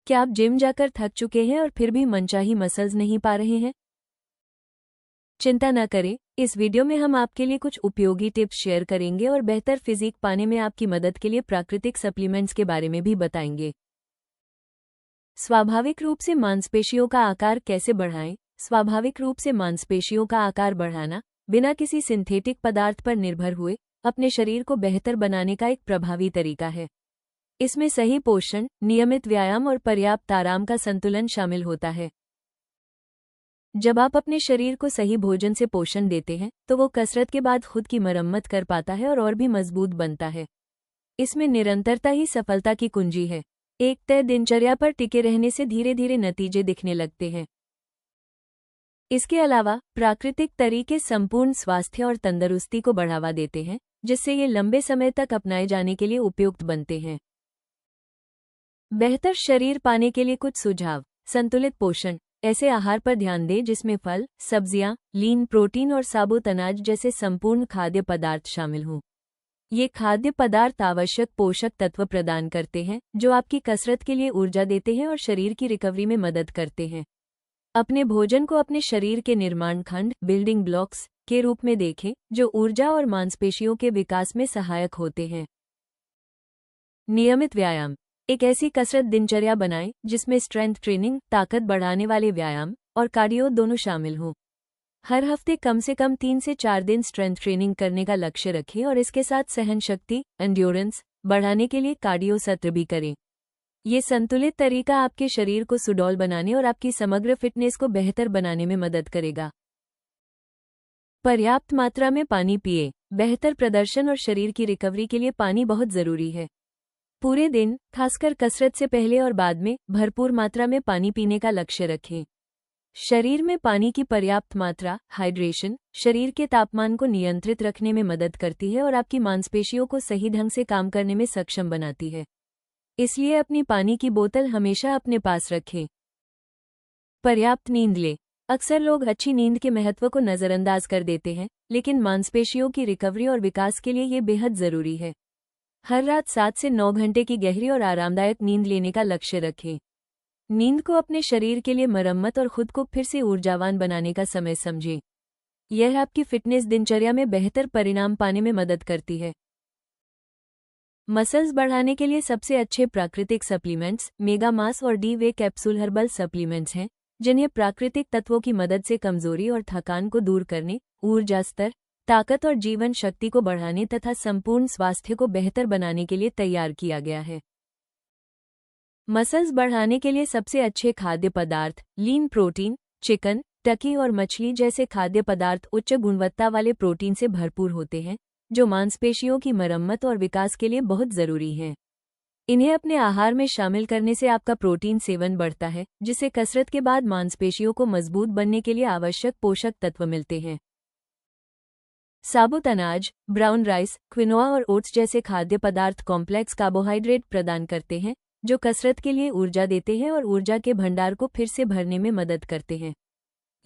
क्या आप जिम जाकर थक चुके हैं और फिर भी मनचाही मसल्स नहीं पा रहे हैं? चिंता न करें, इस वीडियो में हम आपके लिए कुछ उपयोगी टिप्स शेयर करेंगे और बेहतर फिजिक पाने में आपकी मदद के लिए प्राकृतिक सप्लीमेंट्स के बारे में भी बताएंगे। स्वाभाविक रूप से मांसपेशियों का आकार कैसे बढ़ाएं? स्वाभाविक रूप से मांसपेशियों का आकार बढ़ाना, बिना किसी सिंथेटिक पदार्थ पर निर्भर हुए, अपने शरीर को बेहतर बनाने का एक प्रभावी तरीका है। इसमें सही पोषण, नियमित व्यायाम और पर्याप्त आराम का संतुलन शामिल होता है। जब आप अपने शरीर को सही भोजन से पोषण देते हैं, तो वो कसरत के बाद खुद की मरम्मत कर पाता है और भी मजबूत बनता है। इसमें निरंतरता ही सफलता की कुंजी है। एक तय दिनचर्या पर टिके रहने से धीरे धीरे नतीजे दिखने लगते हैं। इसके अलावा प्राकृतिक तरीके संपूर्ण स्वास्थ्य और तंदुरुस्ती को बढ़ावा देते हैं, जिससे ये लंबे समय तक अपनाए जाने के लिए उपयुक्त बनते हैं। बेहतर शरीर पाने के लिए कुछ सुझाव। संतुलित पोषण। ऐसे आहार पर ध्यान दें जिसमें फल, सब्जियां, लीन प्रोटीन और साबुत अनाज जैसे संपूर्ण खाद्य पदार्थ शामिल हों। ये खाद्य पदार्थ आवश्यक पोषक तत्व प्रदान करते हैं, जो आपकी कसरत के लिए ऊर्जा देते हैं और शरीर की रिकवरी में मदद करते हैं। अपने भोजन को अपने शरीर के निर्माण खंड, बिल्डिंग ब्लॉक्स के रूप में देखें, जो ऊर्जा और मांसपेशियों के विकास में सहायक होते हैं। नियमित व्यायाम। एक ऐसी कसरत दिनचर्या बनाएं जिसमें स्ट्रेंथ ट्रेनिंग, ताकत बढ़ाने वाले व्यायाम और कार्डियो दोनों शामिल हों। हर हफ्ते कम से कम 3 से 4 दिन स्ट्रेंथ ट्रेनिंग करने का लक्ष्य रखें और इसके साथ सहन शक्ति, एंड्योरेंस बढ़ाने के लिए कार्डियो सत्र भी करें। ये संतुलित तरीका आपके शरीर को सुडौल बनाने और आपकी समग्र फिटनेस को बेहतर बनाने में मदद करेगा। पर्याप्त मात्रा में पानी पिए। बेहतर प्रदर्शन और शरीर की रिकवरी के लिए पानी बहुत जरूरी है। पूरे दिन, खासकर कसरत से पहले और बाद में, भरपूर मात्रा में पानी पीने का लक्ष्य रखें। शरीर में पानी की पर्याप्त मात्रा, हाइड्रेशन, शरीर के तापमान को नियंत्रित रखने में मदद करती है और आपकी मांसपेशियों को सही ढंग से काम करने में सक्षम बनाती है। इसलिए अपनी पानी की बोतल हमेशा अपने पास रखें। पर्याप्त नींद लें। अक्सर लोग अच्छी नींद के महत्व को नजरअंदाज कर देते हैं, लेकिन मांसपेशियों की रिकवरी और विकास के लिए ये बेहद जरूरी है। हर रात 7 से 9 घंटे की गहरी और आरामदायक नींद लेने का लक्ष्य रखें। नींद को अपने शरीर के लिए मरम्मत और खुद को फिर से ऊर्जावान बनाने का समय समझें। यह आपकी फिटनेस दिनचर्या में बेहतर परिणाम पाने में मदद करती है। मसल्स बढ़ाने के लिए सबसे अच्छे प्राकृतिक सप्लीमेंट्स मेगा मास और डी-वे कैप्सूल हर्बल सप्लीमेंट्स हैं, जिन्हें प्राकृतिक तत्वों की मदद से कमजोरी और थकान को दूर करने, ऊर्जा स्तर, ताकत और जीवन शक्ति को बढ़ाने तथा संपूर्ण स्वास्थ्य को बेहतर बनाने के लिए तैयार किया गया है। मसल्स बढ़ाने के लिए सबसे अच्छे खाद्य पदार्थ लीन प्रोटीन, चिकन, टर्की और मछली जैसे खाद्य पदार्थ उच्च गुणवत्ता वाले प्रोटीन से भरपूर होते हैं, जो मांसपेशियों की मरम्मत और विकास के लिए बहुत जरूरी हैं। इन्हें अपने आहार में शामिल करने से आपका प्रोटीन सेवन बढ़ता है, जिससे कसरत के बाद मांसपेशियों को मजबूत बनने के लिए आवश्यक पोषक तत्व मिलते हैं। साबुत अनाज, ब्राउन राइस, क्विनोआ और ओट्स जैसे खाद्य पदार्थ कॉम्प्लेक्स कार्बोहाइड्रेट प्रदान करते हैं, जो कसरत के लिए ऊर्जा देते हैं और ऊर्जा के भंडार को फिर से भरने में मदद करते हैं।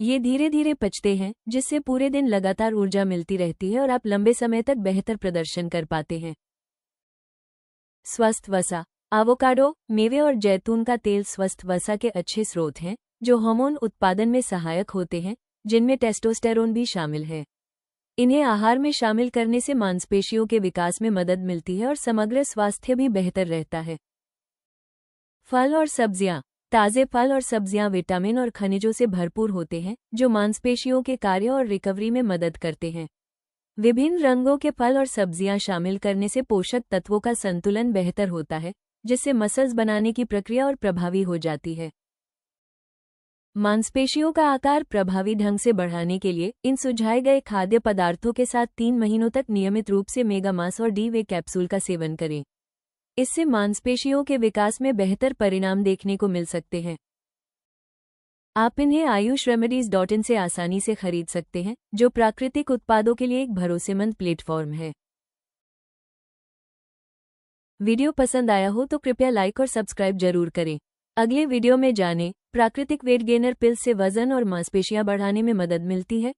ये धीरे धीरे पचते हैं, जिससे पूरे दिन लगातार ऊर्जा मिलती रहती है और आप लंबे समय तक बेहतर प्रदर्शन कर पाते हैं। स्वस्थ वसा। एवोकाडो, मेवे और जैतून का तेल स्वस्थ वसा के अच्छे स्रोत हैं, जो हार्मोन उत्पादन में सहायक होते हैं, जिनमें टेस्टोस्टेरोन भी शामिल है। इन्हें आहार में शामिल करने से मांसपेशियों के विकास में मदद मिलती है और समग्र स्वास्थ्य भी बेहतर रहता है। फल और सब्जियां। ताजे फल और सब्जियां विटामिन और खनिजों से भरपूर होते हैं, जो मांसपेशियों के कार्य और रिकवरी में मदद करते हैं। विभिन्न रंगों के फल और सब्जियां शामिल करने से पोषक तत्वों का संतुलन बेहतर होता है, जिससे मसल्स बनाने की प्रक्रिया और प्रभावी हो जाती है। मांसपेशियों का आकार प्रभावी ढंग से बढ़ाने के लिए इन सुझाए गए खाद्य पदार्थों के साथ 3 महीनों तक नियमित रूप से मेगा मास और डी-वे कैप्सूल का सेवन करें। इससे मांसपेशियों के विकास में बेहतर परिणाम देखने को मिल सकते हैं। आप इन्हें ayushremedies.in से आसानी से खरीद सकते हैं, जो प्राकृतिक उत्पादों के लिए एक भरोसेमंद प्लेटफॉर्म है। वीडियो पसंद आया हो तो कृपया लाइक और सब्सक्राइब जरूर करें। अगले वीडियो में जानें, प्राकृतिक वेट गेनर पिल्स से वजन और मांसपेशियां बढ़ाने में मदद मिलती है,